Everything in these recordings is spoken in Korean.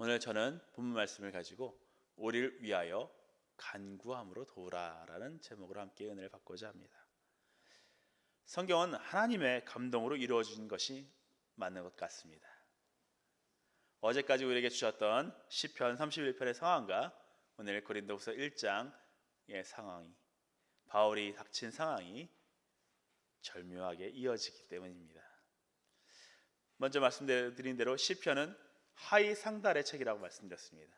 오늘 저는 본문 말씀을 가지고 우리를 위하여 간구함으로 도우라라는 제목으로 함께 은혜를 받고자 합니다. 성경은 하나님의 감동으로 이루어진 것이 맞는 것 같습니다. 어제까지 우리에게 주셨던 시편 31편의 상황과 오늘 고린도후서 1장의 상황이, 바울이 닥친 상황이 절묘하게 이어지기 때문입니다. 먼저 말씀드린 대로 시편은 하이 상달의 책이라고 말씀드렸습니다.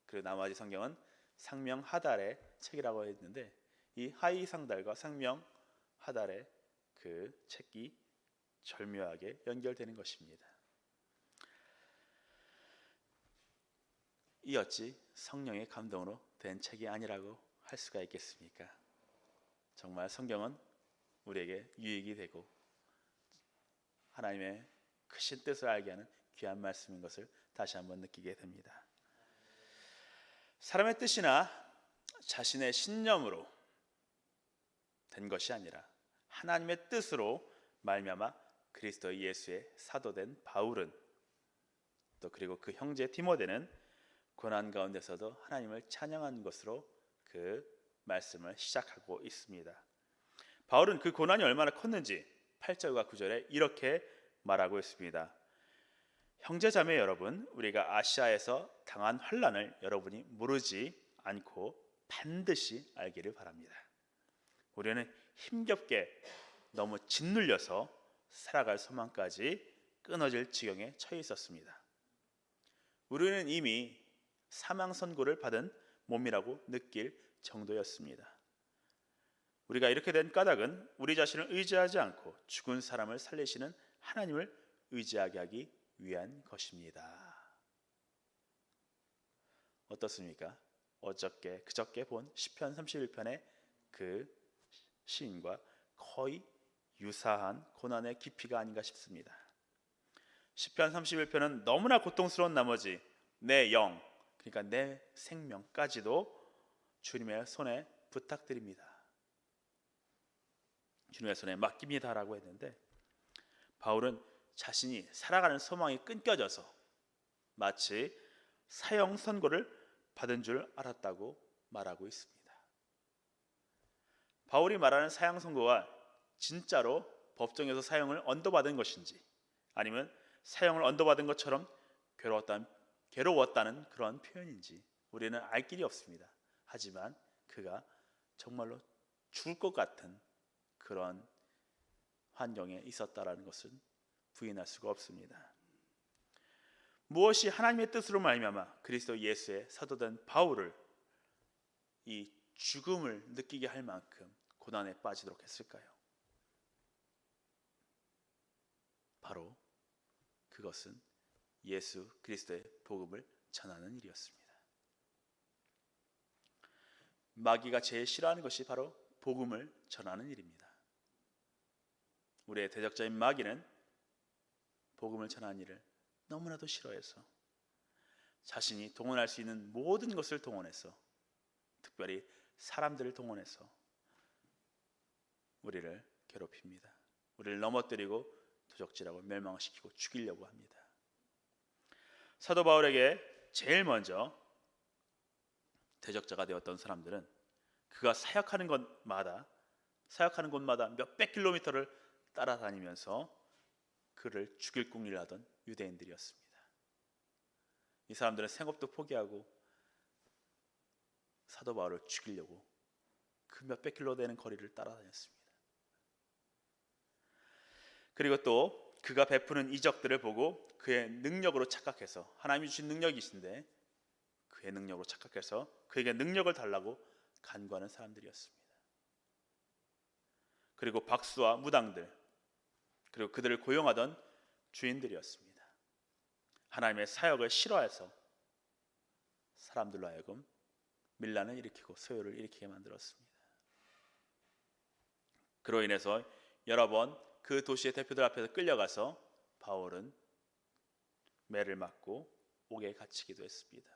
그리고 나머지 성경은 상명 하달의 책이라고 했는데, 이 하이 상달과 상명 하달의 그 책이 절묘하게 연결되는 것입니다. 이 어찌 성령의 감동으로 된 책이 아니라고 할 수가 있겠습니까? 정말 성경은 우리에게 유익이 되고 하나님의 크신 뜻을 알게 하는 귀한 말씀인 것을 다시 한번 느끼게 됩니다. 사람의 뜻이나 자신의 신념으로 된 것이 아니라 하나님의 뜻으로 말미암아 그리스도 예수의 사도된 바울은, 또 그리고 그 형제 디모데는 고난 가운데서도 하나님을 찬양한 것으로 그 말씀을 시작하고 있습니다. 바울은 그 고난이 얼마나 컸는지 8절과 9절에 이렇게 말하고 있습니다. 형제자매 여러분, 우리가 아시아에서 당한 환난을 여러분이 모르지 않고 반드시 알기를 바랍니다. 우리는 힘겹게 너무 짓눌려서 살아갈 소망까지 끊어질 지경에 처해 있었습니다. 우리는 이미 사망 선고를 받은 몸이라고 느낄 정도였습니다. 우리가 이렇게 된 까닭은 우리 자신을 의지하지 않고 죽은 사람을 살리시는 하나님을 의지하게 하기 위한 것입니다. 어떻습니까? 그저께 본 시편 31편의 그 시인과 거의 유사한 고난의 깊이가 아닌가 싶습니다. 시편 31편은 너무나 고통스러운 나머지 내 영, 그러니까 내 생명까지도 주님의 손에 부탁드립니다, 주님의 손에 맡깁니다라고 했는데, 바울은 자신이 살아가는 소망이 끊겨져서 마치 사형 선고를 받은 줄 알았다고 말하고 있습니다. 바울이 말하는 사형 선고가 진짜로 법정에서 사형을 언도받은 것인지, 아니면 사형을 언도받은 것처럼 괴로웠다는 그런 표현인지 우리는 알 길이 없습니다. 하지만 그가 정말로 죽을 것 같은 그런 환경에 있었다라는 것은 부인할 수가 없습니다. 무엇이 하나님의 뜻으로 말미암아 그리스도 예수의 사도된 바울을 이 죽음을 느끼게 할 만큼 고난에 빠지도록 했을까요? 바로 그것은 예수 그리스도의 복음을 전하는 일이었습니다. 마귀가 제일 싫어하는 것이 바로 복음을 전하는 일입니다. 우리의 대적자인 마귀는 복음을 전하는 일을 너무나도 싫어해서 자신이 동원할 수 있는 모든 것을 동원해서, 특별히 사람들을 동원해서 우리를 괴롭힙니다. 우리를 넘어뜨리고 도적질하고 멸망시키고 죽이려고 합니다. 사도 바울에게 제일 먼저 대적자가 되었던 사람들은 그가 사역하는 곳마다 몇백 킬로미터를 따라다니면서 그를 죽일 궁리를 하던 유대인들이었습니다. 이 사람들은 생업도 포기하고 사도 바울을 죽이려고 그 몇백 킬로 되는 거리를 따라다녔습니다. 그리고 또 그가 베푸는 이적들을 보고 그의 능력으로 착각해서, 하나님이 주신 능력이신데 그의 능력으로 착각해서 그에게 능력을 달라고 간구하는 사람들이었습니다. 그리고 박수와 무당들, 그리고 그들을 고용하던 주인들이었습니다. 하나님의 사역을 싫어해서 사람들로 하여금 밀란을 일으키고 소요를 일으키게 만들었습니다. 그로 인해서 여러 번 그 도시의 대표들 앞에서 끌려가서 바울은 매를 맞고 옥에 갇히기도 했습니다.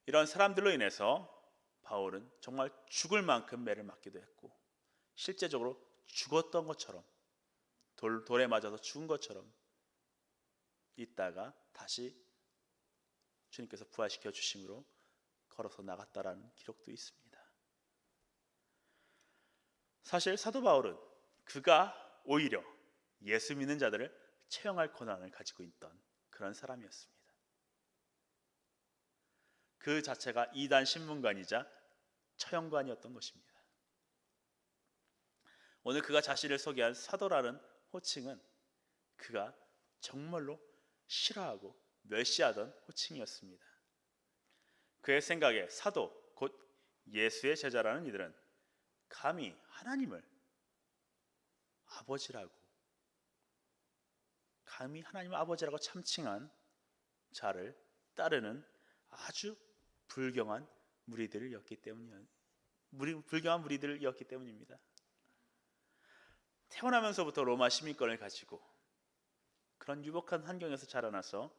이런 사람들로 인해서 바울은 정말 죽을 만큼 매를 맞기도 했고, 실제적으로 죽었던 것처럼, 돌에 맞아서 죽은 것처럼 있다가 다시 주님께서 부활시켜 주심으로 걸어서 나갔다라는 기록도 있습니다. 사실 사도 바울은 그가 오히려 예수 믿는 자들을 채용할 권한을 가지고 있던 그런 사람이었습니다. 그 자체가 이단 신문관이자 처형관이었던 것입니다. 오늘 그가 자신을 소개한 사도라는 호칭은 그가 정말로 싫어하고 멸시하던 호칭이었습니다. 그의 생각에 사도, 곧 예수의 제자라는 이들은 감히 하나님을 아버지라고, 감히 하나님을 아버지라고 참칭한 자를 따르는 아주 불경한 무리들이었기 때문입니다. 태어나면서부터 로마 시민권을 가지고 그런 유복한 환경에서 자라나서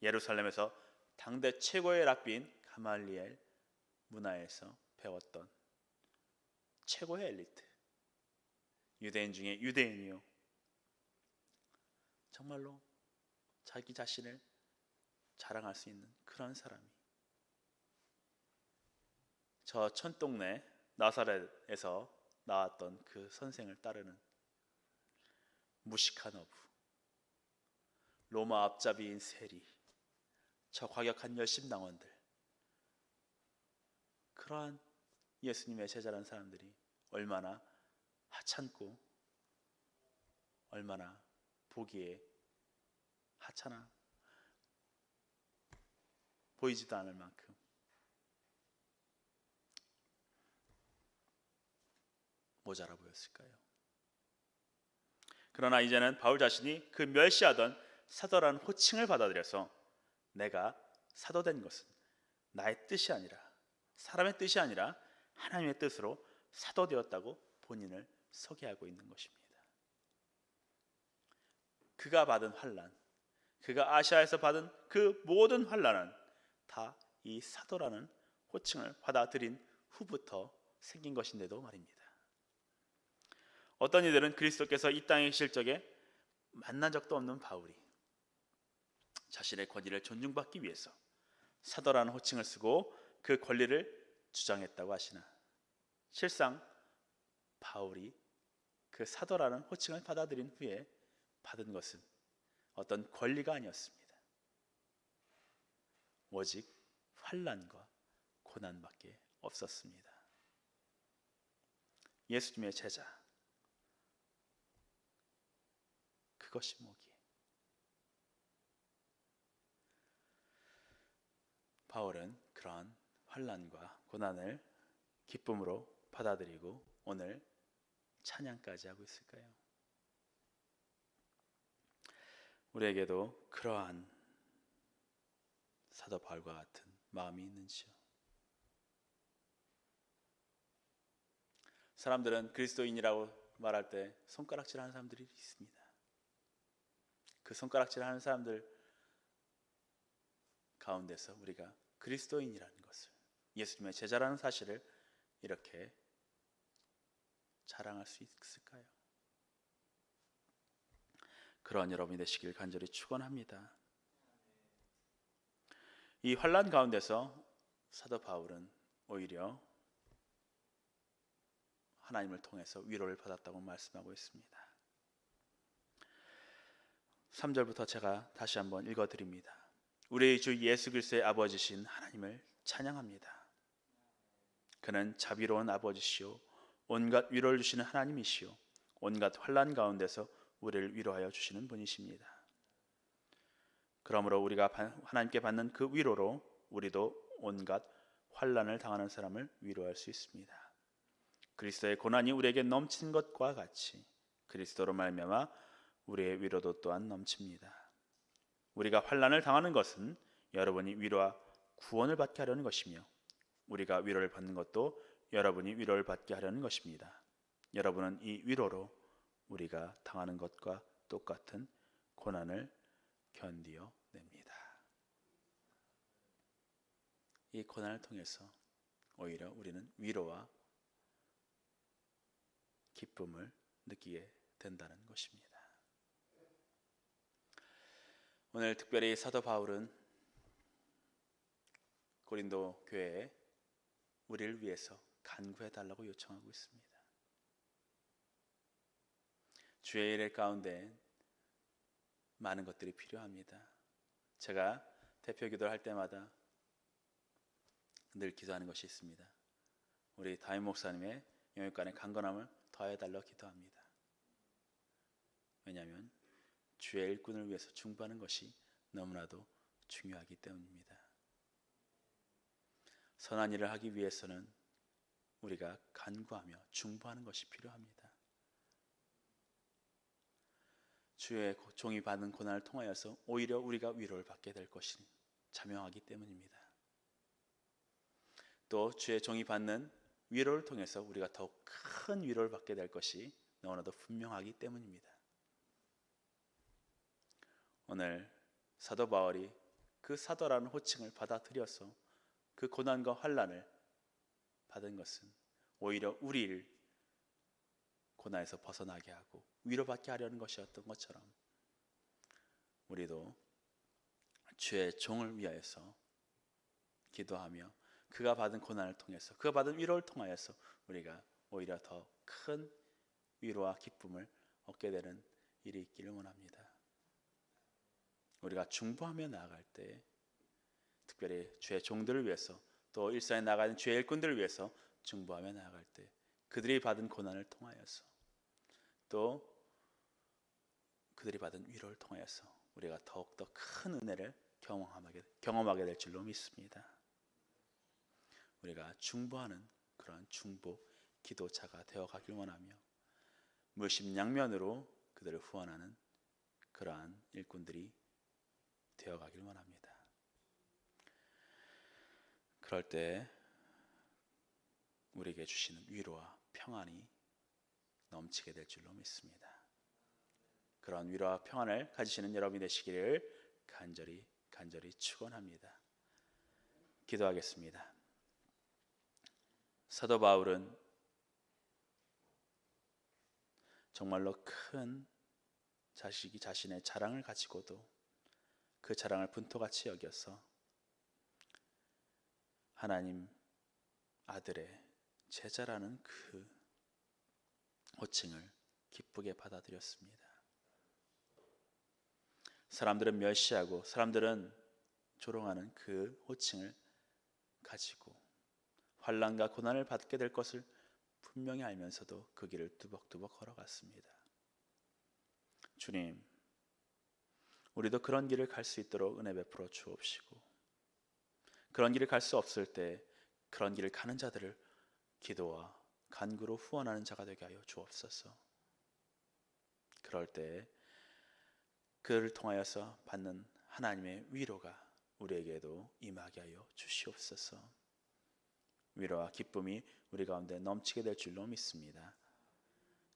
예루살렘에서 당대 최고의 랍비인 가말리엘 문화에서 배웠던 최고의 엘리트, 유대인 중에 유대인이요, 정말로 자기 자신을 자랑할 수 있는 그런 사람이 저 천동네 나사렛에서 나왔던 그 선생을 따르는 무식한 어부, 로마 앞잡이인 세리, 저 과격한 열심당원들, 그러한 예수님의 제자라는 사람들이 얼마나 하찮고 얼마나 보기에 하찮아 보이지도 않을 만큼 모자라 보였을까요? 그러나 이제는 바울 자신이 그 멸시하던 사도라는 호칭을 받아들여서 내가 사도된 것은 나의 뜻이 아니라, 사람의 뜻이 아니라 하나님의 뜻으로 사도되었다고 본인을 소개하고 있는 것입니다. 그가 받은 환난, 그가 아시아에서 받은 그 모든 환난은 다 이 사도라는 호칭을 받아들인 후부터 생긴 것인데도 말입니다. 어떤 이들은 그리스도께서 이 땅에 계실 적에 만난 적도 없는 바울이 자신의 권위를 존중받기 위해서 사도라는 호칭을 쓰고 그 권리를 주장했다고 하시나, 실상 바울이 그 사도라는 호칭을 받아들인 후에 받은 것은 어떤 권리가 아니었습니다. 오직 환난과 고난밖에 없었습니다. 예수님의 제자, 그것이 뭐기에? 바울은 그러한 환난과 고난을 기쁨으로 받아들이고 오늘 찬양까지 하고 있을까요? 우리에게도 그러한 사도 바울과 같은 마음이 있는지요? 사람들은 그리스도인이라고 말할 때 손가락질하는 사람들이 있습니다. 그 손가락질하는 사람들 가운데서 우리가 그리스도인이라는 것을, 예수님의 제자라는 사실을 이렇게 자랑할 수 있을까요? 그런 여러분이 되시길 간절히 축원합니다. 이 환난 가운데서 사도 바울은 오히려 하나님을 통해서 위로를 받았다고 말씀하고 있습니다. 3절부터 제가 다시 한번 읽어드립니다. 우리 주 예수 그리스도의 아버지신 하나님을 찬양합니다. 그는 자비로운 아버지시요 온갖 위로를 주시는 하나님이시요 온갖 환난 가운데서 우리를 위로하여 주시는 분이십니다. 그러므로 우리가 하나님께 받는 그 위로로 우리도 온갖 환난을 당하는 사람을 위로할 수 있습니다. 그리스도의 고난이 우리에게 넘친 것과 같이 그리스도로 말미암아 우리의 위로도 또한 넘칩니다. 우리가 환난을 당하는 것은 여러분이 위로와 구원을 받게 하려는 것이며 우리가 위로를 받는 것도 여러분이 위로를 받게 하려는 것입니다. 여러분은 이 위로로 우리가 당하는 것과 똑같은 고난을 견디어 냅니다. 이 고난을 통해서 오히려 우리는 위로와 기쁨을 느끼게 된다는 것입니다. 오늘 특별히 사도 바울은 고린도 교회에 우리를 위해서 간구해 달라고 요청하고 있습니다. 주의 일 가운데 많은 것들이 필요합니다. 제가 대표 기도를 할 때마다 늘 기도하는 것이 있습니다. 우리 담임 목사님의 영육간의 강건함을 더해달라고 기도합니다. 왜냐하면 주의 일꾼을 위해서 중보하는 것이 너무나도 중요하기 때문입니다. 선한 일을 하기 위해서는 우리가 간구하며 중보하는 것이 필요합니다. 주의 종이 받은 고난을 통하여서 오히려 우리가 위로를 받게 될 것이 자명하기 때문입니다. 또 주의 종이 받는 위로를 통해서 우리가 더욱 큰 위로를 받게 될 것이 너무나도 분명하기 때문입니다. 오늘 사도 바울이 그 사도라는 호칭을 받아들여서 그 고난과 환난을 받은 것은 오히려 우리를 고난에서 벗어나게 하고 위로받게 하려는 것이었던 것처럼 우리도 주의 종을 위하여서 기도하며 그가 받은 고난을 통해서 그가 받은 위로를 통하여서 우리가 오히려 더 큰 위로와 기쁨을 얻게 되는 일이 있기를 원합니다. 우리가 중보하며 나아갈 때 특별히 주의 종들을 위해서 또 일상에 나가는 주의 일꾼들을 위해서 중보하며 나아갈 때 그들이 받은 고난을 통하여서 또 그들이 받은 위로를 통하여서 우리가 더욱더 큰 은혜를 경험하게 될 줄로 믿습니다. 우리가 중보하는 그러한 중보 기도자가 되어가길 원하며 물심양면으로 그들을 후원하는 그러한 일꾼들이 되어가길 원합니다. 그럴 때 우리에게 주시는 위로와 평안이 넘치게 될 줄로 믿습니다. 그런 위로와 평안을 가지시는 여러분이 되시기를 간절히 축원합니다. 기도하겠습니다. 사도 바울은 정말로 큰 자신의 자랑을 가지고도 그 자랑을 분토같이 여겨서 하나님 아들의 제자라는 그 호칭을 기쁘게 받아들였습니다. 사람들은 멸시하고 사람들은 조롱하는 그 호칭을 가지고 환난과 고난을 받게 될 것을 분명히 알면서도 그 길을 뚜벅뚜벅 걸어갔습니다. 주님, 우리도 그런 길을 갈 수 있도록 은혜 베풀어 주옵시고 그런 길을 갈 수 없을 때 그런 길을 가는 자들을 기도와 간구로 후원하는 자가 되게 하여 주옵소서. 그럴 때 그를 통하여서 받는 하나님의 위로가 우리에게도 임하게 하여 주시옵소서. 위로와 기쁨이 우리 가운데 넘치게 될 줄로 믿습니다.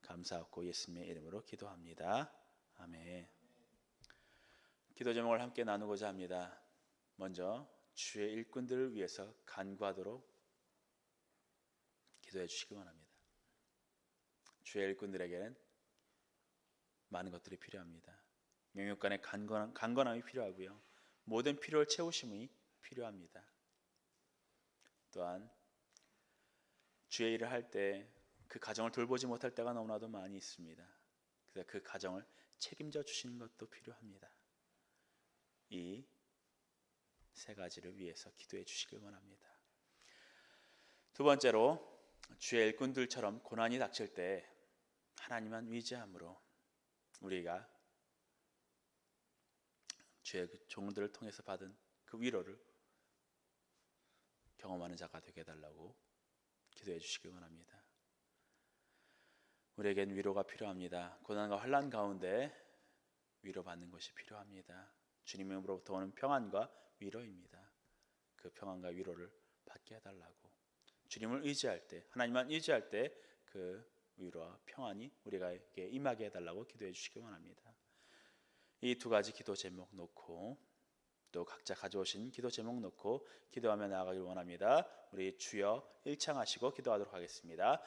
감사하고 예수님의 이름으로 기도합니다. 아멘. 기도 제목을 함께 나누고자 합니다. 먼저 주의 일꾼들을 위해서 간구하도록 기도해 주시기 원합니다. 주의 일꾼들에게는 많은 것들이 필요합니다. 영육간의 강건함이 필요하고요. 모든 필요를 채우심이 필요합니다. 또한 주의 일을 할 때 그 가정을 돌보지 못할 때가 너무나도 많이 있습니다. 그래서 그 가정을 책임져 주시는 것도 필요합니다. 이 세 가지를 위해서 기도해 주시길 원합니다. 두 번째로 주의 일꾼들처럼 고난이 닥칠 때 하나님만 의지함으로 우리가 주의 종들을 통해서 받은 그 위로를 경험하는 자가 되게 해달라고 기도해 주시길 원합니다. 우리에겐 위로가 필요합니다. 고난과 환난 가운데 위로받는 것이 필요합니다. 주님으로부터 오는 평안과 위로입니다. 그 평안과 위로를 받게 해달라고 주님을 의지할 때 하나님만 의지할 때 그 위로와 평안이 우리에게 임하게 해달라고 기도해 주시기 원합니다. 이 두 가지 기도 제목 놓고 또 각자 가져오신 기도 제목 놓고 기도하며 나아가길 원합니다. 우리 주여 일창하시고 기도하도록 하겠습니다.